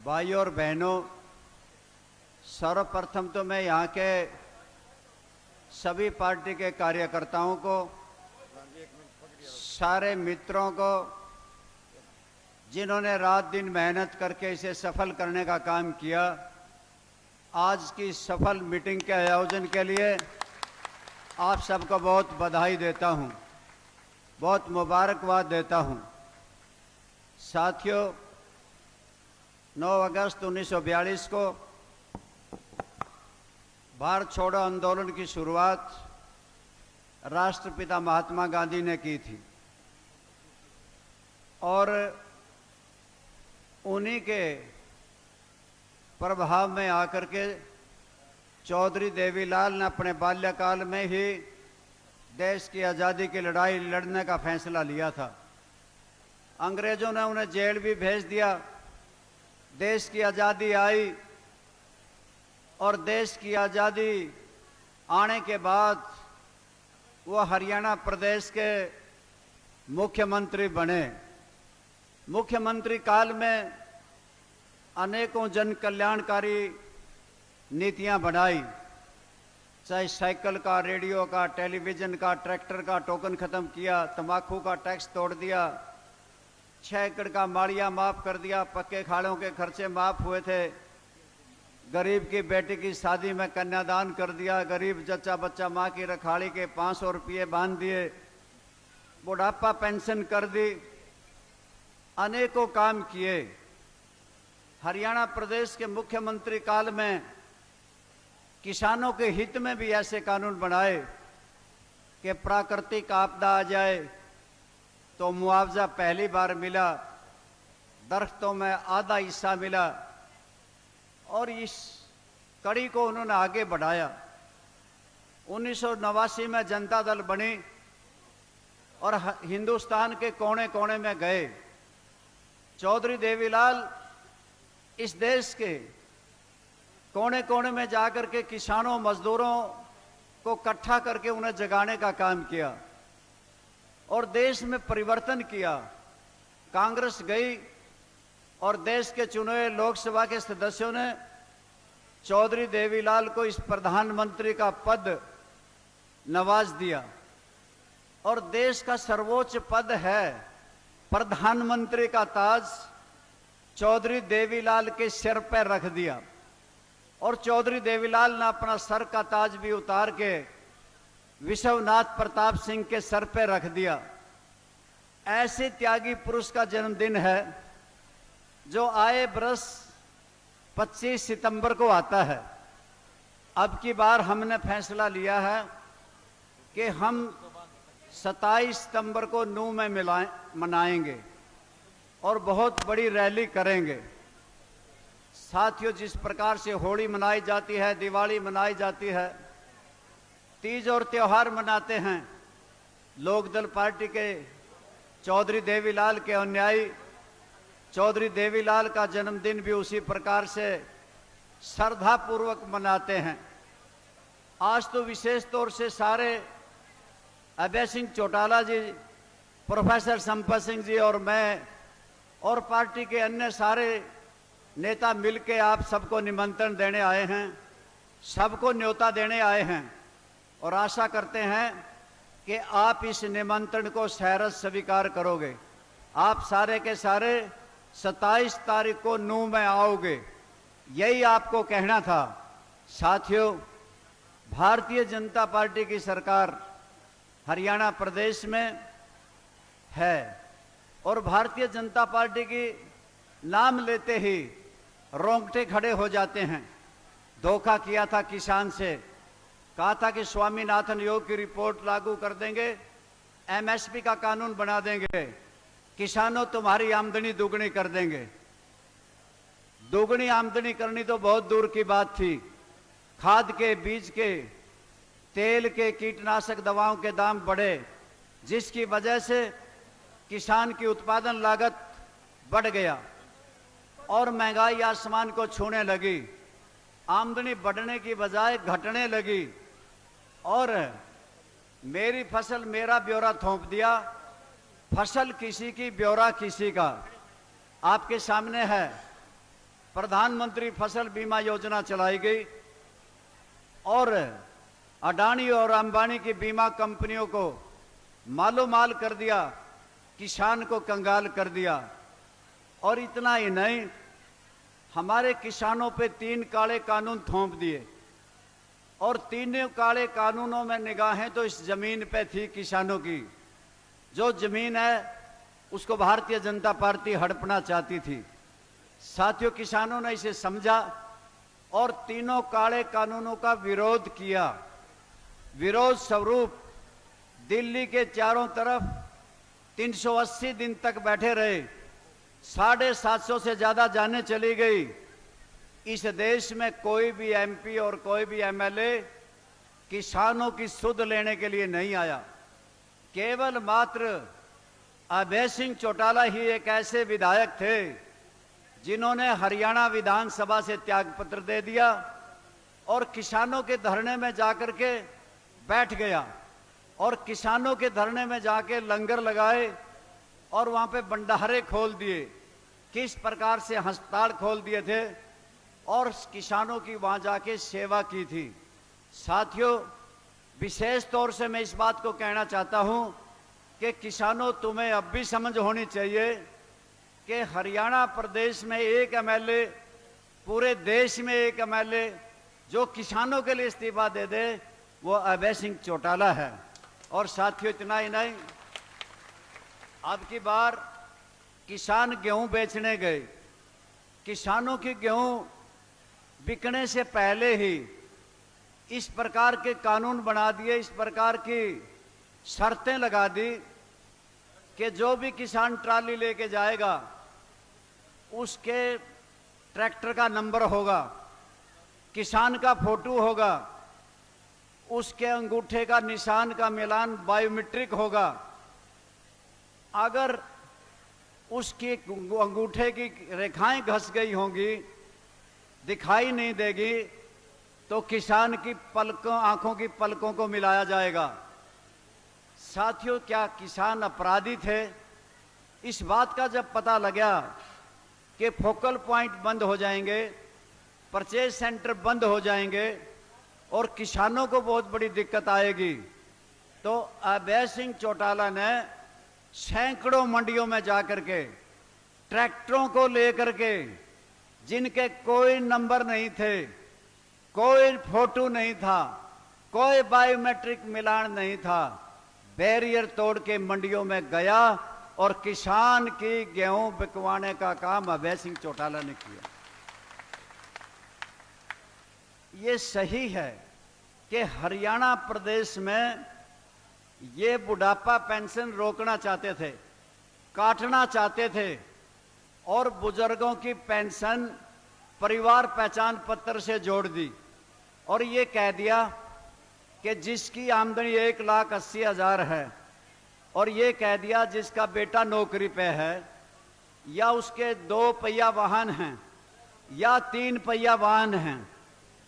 भाइयों और बहनों, सर्वप्रथम तो मैं यहाँ के सभी पार्टी के कार्यकर्ताओं को, सारे मित्रों को, जिन्होंने रात दिन मेहनत करके इसे सफल करने का काम किया, आज की सफल मीटिंग के आयोजन के लिए आप सबको बहुत बधाई देता हूँ, बहुत मुबारकबाद देता हूँ। साथियों, 9 अगस्त 1942 को भारत छोड़ो आंदोलन की शुरुआत राष्ट्रपिता महात्मा गांधी ने की थी और उन्हीं के प्रभाव में आकर के चौधरी देवीलाल ने अपने बाल्यकाल में ही देश की आज़ादी की लड़ाई लड़ने का फैसला लिया था। अंग्रेजों ने उन्हें जेल भी भेज दिया। देश की आज़ादी आई और देश की आज़ादी आने के बाद वो हरियाणा प्रदेश के मुख्यमंत्री बने। मुख्यमंत्री काल में अनेकों जन कल्याणकारी नीतियां बनाई, चाहे साइकिल का, रेडियो का, टेलीविज़न का, ट्रैक्टर का टोकन ख़त्म किया, तंबाकू का टैक्स तोड़ दिया, 6 एकड़ का माड़िया माफ़ कर दिया, पक्के खाड़ों के खर्चे माफ़ हुए थे, गरीब की बेटी की शादी में कन्यादान कर दिया, गरीब जच्चा बच्चा माँ की रखाड़ी के 500 रुपये बांध दिए, बुढ़ापा पेंशन कर दी, अनेकों काम किए। हरियाणा प्रदेश के मुख्यमंत्री काल में किसानों के हित में भी ऐसे कानून बनाए कि प्राकृतिक आपदा आ जाए तो मुआवजा पहली बार मिला, दरख्तों में आधा हिस्सा मिला और इस कड़ी को उन्होंने आगे बढ़ाया। 1989 में जनता दल बनी और हिंदुस्तान के कोने कोने में गए। चौधरी देवीलाल इस देश के कोने कोने में जाकर के किसानों मजदूरों को इकट्ठा करके उन्हें जगाने का काम किया और देश में परिवर्तन किया। कांग्रेस गई और देश के चुने हुए लोकसभा के सदस्यों ने चौधरी देवीलाल को इस प्रधानमंत्री का पद नवाज दिया और देश का सर्वोच्च पद है प्रधानमंत्री का ताज चौधरी देवीलाल के सिर पर रख दिया और चौधरी देवीलाल ने अपना सर का ताज भी उतार के विश्वनाथ प्रताप सिंह के सर पे रख दिया। ऐसे त्यागी पुरुष का जन्मदिन है जो आए बरस 25 सितंबर को आता है। अब की बार हमने फैसला लिया है कि हम 27 सितंबर को नूह में मनाएंगे और बहुत बड़ी रैली करेंगे। साथियों, जिस प्रकार से होली मनाई जाती है, दिवाली मनाई जाती है, तीज और त्योहार मनाते हैं, लोकदल पार्टी के चौधरी देवीलाल के अनुयायी चौधरी देवीलाल का जन्मदिन भी उसी प्रकार से श्रद्धापूर्वक मनाते हैं। आज तो विशेष तौर से सारे अभय सिंह चौटाला जी, प्रोफेसर संपत सिंह जी और मैं और पार्टी के अन्य सारे नेता मिलके आप सबको निमंत्रण देने आए हैं, सबको न्योता देने आए हैं और आशा करते हैं कि आप इस निमंत्रण को सहर्ष स्वीकार करोगे। आप सारे के सारे 27 तारीख को नूह में आओगे, यही आपको कहना था। साथियों, भारतीय जनता पार्टी की सरकार हरियाणा प्रदेश में है और भारतीय जनता पार्टी की नाम लेते ही रोंगटे खड़े हो जाते हैं। धोखा किया था किसान से, कहा था कि स्वामीनाथन योग की रिपोर्ट लागू कर देंगे, एमएसपी का कानून बना देंगे, किसानों तुम्हारी आमदनी दुगनी कर देंगे। दुगनी आमदनी करनी तो बहुत दूर की बात थी। खाद के, बीज के, तेल के, कीटनाशक दवाओं के दाम बढ़े, जिसकी वजह से किसान की उत्पादन लागत बढ़ गया और महंगाई आसमान को छूने लगी। आमदनी बढ़ने की बजाय घटने लगी और मेरी फसल मेरा ब्यौरा थोप दिया। फसल किसी की, ब्यौरा किसी का। आपके सामने है प्रधानमंत्री फसल बीमा योजना चलाई गई और अडानी और अंबानी की बीमा कंपनियों को मालो माल कर दिया, किसान को कंगाल कर दिया। और इतना ही नहीं, हमारे किसानों पे 3 काले कानून थोप दिए और तीनों काले कानूनों में निगाहें तो इस जमीन पे थी किसानों की। जो जमीन है उसको भारतीय जनता पार्टी हड़पना चाहती थी। साथियों, किसानों ने इसे समझा और तीनों काले कानूनों का विरोध किया। विरोध स्वरूप दिल्ली के चारों तरफ 380 दिन तक बैठे रहे। 750 से ज्यादा जानें चली गई। इस देश में कोई भी एमपी और कोई भी एमएलए किसानों की सुध लेने के लिए नहीं आया। केवल मात्र अभय सिंह चौटाला ही एक ऐसे विधायक थे जिन्होंने हरियाणा विधानसभा से त्यागपत्र दे दिया और किसानों के धरने में जाकर के बैठ गया और किसानों के धरने में जाके लंगर लगाए और वहां पे भंडारे खोल दिए। किस प्रकार से अस्पताल खोल दिए थे और किसानों की वहां जाके सेवा की थी। साथियों, विशेष तौर से मैं इस बात को कहना चाहता हूं कि किसानों, तुम्हें अब भी समझ होनी चाहिए कि हरियाणा प्रदेश में एक एमएलए, पूरे देश में एक एमएलए जो किसानों के लिए इस्तीफा दे दे, वो अभय सिंह चौटाला है। और साथियों, इतना ही नहीं, अब की बार किसान गेहूं बेचने गए। किसानों की गेहूं बिकने से पहले ही इस प्रकार के कानून बना दिए, इस प्रकार की शर्तें लगा दी कि जो भी किसान ट्राली लेके जाएगा उसके ट्रैक्टर का नंबर होगा, किसान का फोटो होगा, उसके अंगूठे का निशान का मिलान बायोमेट्रिक होगा। अगर उसकी अंगूठे की रेखाएं घस गई होंगी, दिखाई नहीं देगी, तो किसान की पलकों, आंखों की पलकों को मिलाया जाएगा। साथियों, क्या किसान अपराधी थे? इस बात का जब पता लगा कि फोकल पॉइंट बंद हो जाएंगे, परचेज सेंटर बंद हो जाएंगे और किसानों को बहुत बड़ी दिक्कत आएगी, तो अभय सिंह चौटाला ने सैकड़ों मंडियों में जाकर के ट्रैक्टरों को लेकर के, जिनके कोई नंबर नहीं थे, कोई फोटो नहीं था, कोई बायोमेट्रिक मिलान नहीं था, बैरियर तोड़ के मंडियों में गया और किसान की गेहूं बिकवाने का काम अभय सिंह चौटाला ने किया। ये सही है कि हरियाणा प्रदेश में ये बुढ़ापा पेंशन रोकना चाहते थे, काटना चाहते थे और बुजुर्गों की पेंशन परिवार पहचान पत्र से जोड़ दी और ये कह दिया कि जिसकी आमदनी 1,80,000 है और ये कह दिया जिसका बेटा नौकरी पे है या उसके 2 पहिया वाहन हैं या 3 पहिया वाहन हैं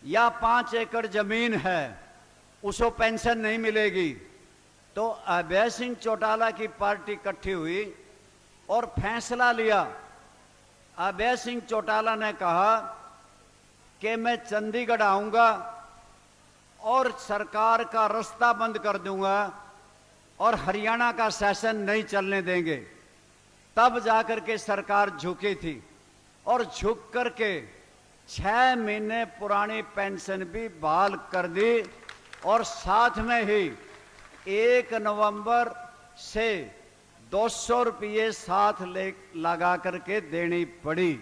या 5 एकड़ जमीन है, उसको पेंशन नहीं मिलेगी। तो अभय सिंह चौटाला की पार्टी इकट्ठी हुई और फैसला लिया। अभय सिंह चौटाला ने कहा कि मैं चंडीगढ़ आऊंगा और सरकार का रास्ता बंद कर दूंगा और हरियाणा का सेशन नहीं चलने देंगे। तब जाकर के सरकार झुकी थी और झुक करके 6 महीने पुरानी पेंशन भी बहाल कर दी और साथ में ही 1 नवंबर से 200 रुपये साथ लगा करके देनी पड़ी।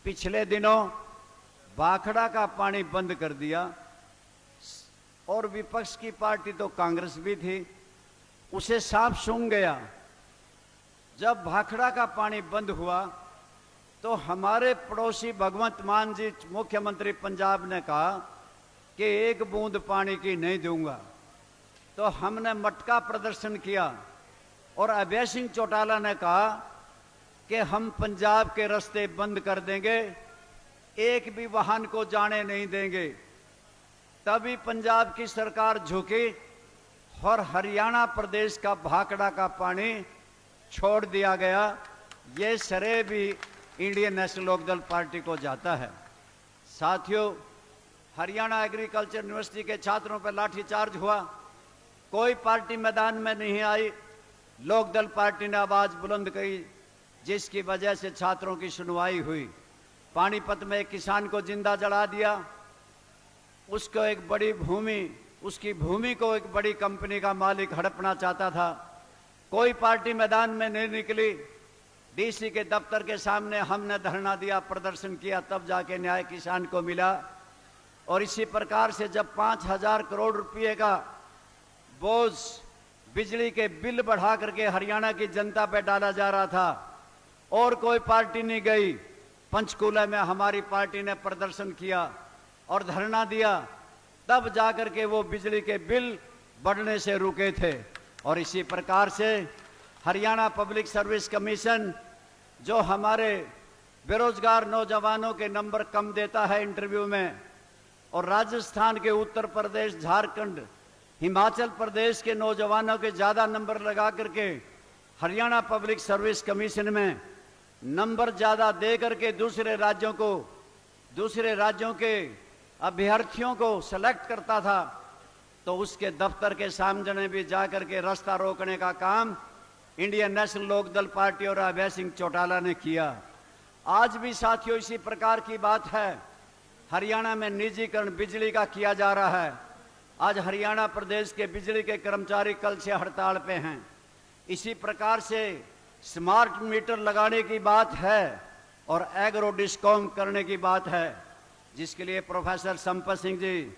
पिछले दिनों भाखड़ा का पानी बंद कर दिया और विपक्ष की पार्टी तो कांग्रेस भी थी, उसे सांप सूंघ गया। जब भाखड़ा का पानी बंद हुआ तो हमारे पड़ोसी भगवंत मान जी मुख्यमंत्री पंजाब ने कहा कि 1 बूंद पानी की नहीं दूंगा। तो हमने मटका प्रदर्शन किया और अभय सिंह चौटाला ने कहा कि हम पंजाब के रास्ते बंद कर देंगे, एक भी वाहन को जाने नहीं देंगे। तभी पंजाब की सरकार झुकी और हरियाणा प्रदेश का भाखड़ा का पानी छोड़ दिया गया। ये श्रेय भी इंडियन नेशनल लोकदल पार्टी को जाता है। साथियों, हरियाणा एग्रीकल्चर यूनिवर्सिटी के छात्रों पर लाठीचार्ज हुआ, कोई पार्टी मैदान में नहीं आई। लोकदल पार्टी ने आवाज बुलंद की, जिसकी वजह से छात्रों की सुनवाई हुई। पानीपत में एक किसान को जिंदा जला दिया, उसको एक बड़ी भूमि, उसकी भूमि को एक बड़ी कंपनी का मालिक हड़पना चाहता था। कोई पार्टी मैदान में नहीं निकली। डीसी के दफ्तर के सामने हमने धरना दिया, प्रदर्शन किया, तब जाके न्याय किसान को मिला। और इसी प्रकार से जब 5,000 करोड़ रुपए का बोझ बिजली के बिल बढ़ा करके हरियाणा की जनता पे डाला जा रहा था और कोई पार्टी नहीं गई, पंचकूला में हमारी पार्टी ने प्रदर्शन किया और धरना दिया, तब जाकर के वो बिजली के बिल बढ़ने से रुके थे। और इसी प्रकार से हरियाणा पब्लिक सर्विस कमीशन जो हमारे बेरोजगार नौजवानों के नंबर कम देता है इंटरव्यू में, और राजस्थान के, उत्तर प्रदेश, झारखंड, हिमाचल प्रदेश के नौजवानों के ज्यादा नंबर लगा करके हरियाणा पब्लिक सर्विस कमीशन में नंबर ज्यादा दे करके दूसरे राज्यों के अभ्यर्थियों को सेलेक्ट करता था, तो उसके दफ्तर के सामने भी जाकर के रास्ता रोकने का काम इंडियन नेशनल लोकदल पार्टी और अभय सिंह चौटाला ने किया। आज भी साथियों इसी प्रकार की बात है। हरियाणा में निजीकरण बिजली का किया जा रहा है। आज हरियाणा प्रदेश के बिजली के कर्मचारी कल से हड़ताल पे हैं। इसी प्रकार से स्मार्ट मीटर लगाने की बात है और एग्रो डिस्कॉम करने की बात है, जिसके लिए प्रोफेसर संपत सिंह जी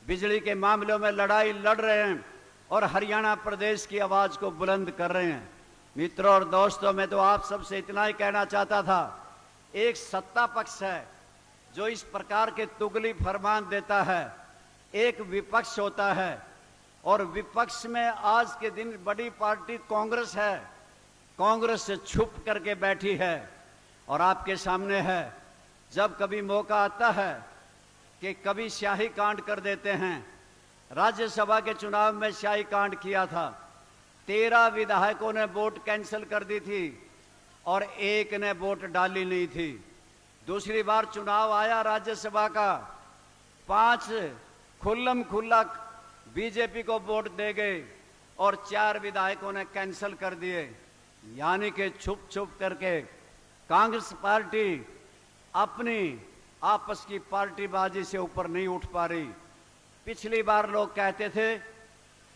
बिजली के मामलों में लड़ाई लड़ रहे हैं और हरियाणा प्रदेश की आवाज को बुलंद कर रहे हैं। मित्रों और दोस्तों, मैं तो आप सबसे इतना ही कहना चाहता था, एक सत्ता पक्ष है जो इस प्रकार के तुगली फरमान देता है, एक विपक्ष होता है, और विपक्ष में आज के दिन बड़ी पार्टी कांग्रेस है, कांग्रेस से छुप करके बैठी है और आपके सामने है। जब कभी मौका आता है कि कभी स्याही कांड कर देते हैं, राज्यसभा के चुनाव में स्याही कांड किया था, 13 विधायकों ने वोट कैंसिल कर दी थी और एक ने वोट डाली नहीं थी। दूसरी बार चुनाव आया राज्यसभा का, 5 खुल्लम खुल्ला बीजेपी को वोट दे गए और 4 विधायकों ने कैंसिल कर दिए। यानी कि छुप छुप करके कांग्रेस पार्टी अपनी आपस की पार्टीबाजी से ऊपर नहीं उठ पा रही। पिछली बार लोग कहते थे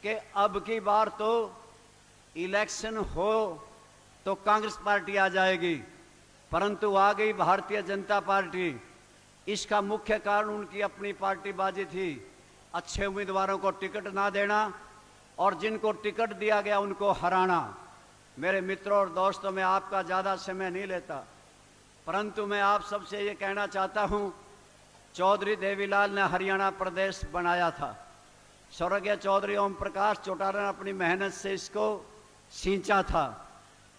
कि अब की बार तो इलेक्शन हो तो कांग्रेस पार्टी आ जाएगी, परंतु आ गई भारतीय जनता पार्टी। इसका मुख्य कारण उनकी अपनी पार्टीबाजी थी, अच्छे उम्मीदवारों को टिकट ना देना और जिनको टिकट दिया गया उनको हराना। मेरे मित्रों और दोस्तों, मैं आपका ज्यादा समय नहीं लेता, परंतु मैं आप सबसे ये कहना चाहता हूं, चौधरी देवीलाल ने हरियाणा प्रदेश बनाया था। स्वर्गीय चौधरी ओम प्रकाश चौटाला ने अपनी मेहनत से इसको सींचा था।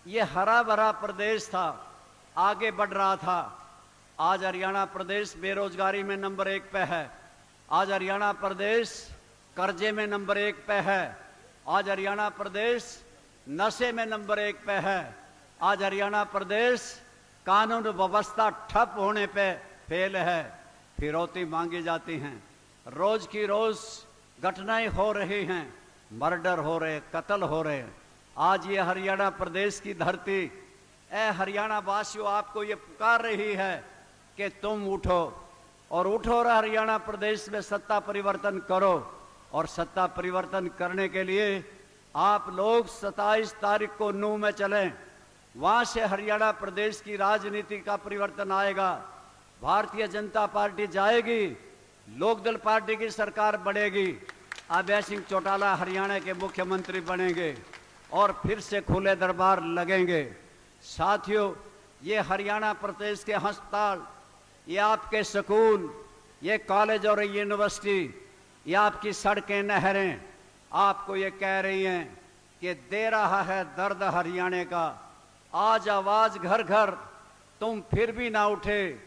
ये हरा भरा प्रदेश था, आगे बढ़ रहा था। आज हरियाणा प्रदेश बेरोजगारी में नंबर 1 पे है। आज हरियाणा प्रदेश कर्जे में नंबर 1 पे है। आज हरियाणा प्रदेश नशे में नंबर 1 पे है। आज हरियाणा प्रदेश कानून व्यवस्था ठप होने पे फेल है। फिरौती मांगी जाती हैं, रोज की रोज घटनाएं हो रही हैं, मर्डर हो रहे, कत्ल हो रहे हैं। आज ये हरियाणा प्रदेश की धरती, ए हरियाणा वासियों, आपको ये पुकार रही है कि तुम उठो और उठो और हरियाणा प्रदेश में सत्ता परिवर्तन करो। और सत्ता परिवर्तन करने के लिए आप लोग 27 तारीख को नूह में चलें। वहां से हरियाणा प्रदेश की राजनीति का परिवर्तन आएगा। भारतीय जनता पार्टी जाएगी, लोकदल पार्टी की सरकार बढ़ेगी, अभय सिंह चौटाला हरियाणा के मुख्यमंत्री बनेंगे और फिर से खुले दरबार लगेंगे। साथियों, ये हरियाणा प्रदेश के अस्पताल, ये आपके स्कूल, ये कॉलेज और यूनिवर्सिटी, ये आपकी सड़कें, नहरें आपको ये कह रही हैं कि दे रहा है दर्द हरियाणा का। आज आवाज घर घर, तुम फिर भी ना उठे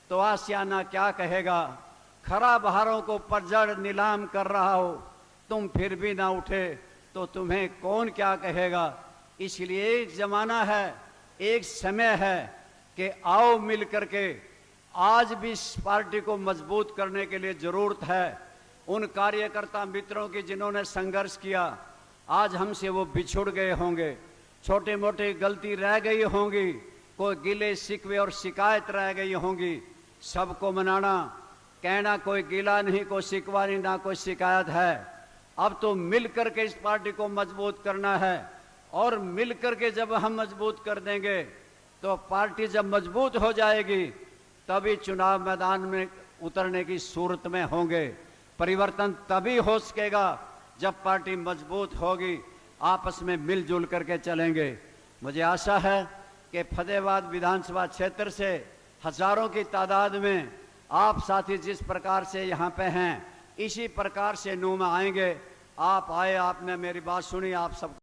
तो आशियाना क्या कहेगा। खरा बहारों को पतझड़ नीलाम कर रहा हो, तुम फिर भी ना उठे तो तुम्हें कौन क्या कहेगा। इसलिए एक जमाना है, एक समय है कि आओ मिल करके आज भी इस पार्टी को मजबूत करने के लिए जरूरत है। उन कार्यकर्ता मित्रों की जिन्होंने संघर्ष किया, आज हमसे वो बिछुड़ गए होंगे, छोटे मोटे गलती रह गई होंगी, कोई गिले शिकवे और शिकायत रह गई होंगी, सबको मनाना, कहना कोई गिला नहीं, कोई शिकवा नहीं, ना कोई शिकायत है। अब तो मिल करके इस पार्टी को मजबूत करना है, और मिल करके जब हम मजबूत कर देंगे तो पार्टी जब मजबूत हो जाएगी तभी चुनाव मैदान में उतरने की सूरत में होंगे। परिवर्तन तभी हो सकेगा जब पार्टी मजबूत होगी, आपस में मिलजुल करके चलेंगे। मुझे आशा है कि फतेहाबाद विधानसभा क्षेत्र से हजारों की तादाद में आप साथी जिस प्रकार से यहाँ पे हैं, इसी प्रकार से नुमा आएंगे। आप आए, आपने मेरी बात सुनी, आप सब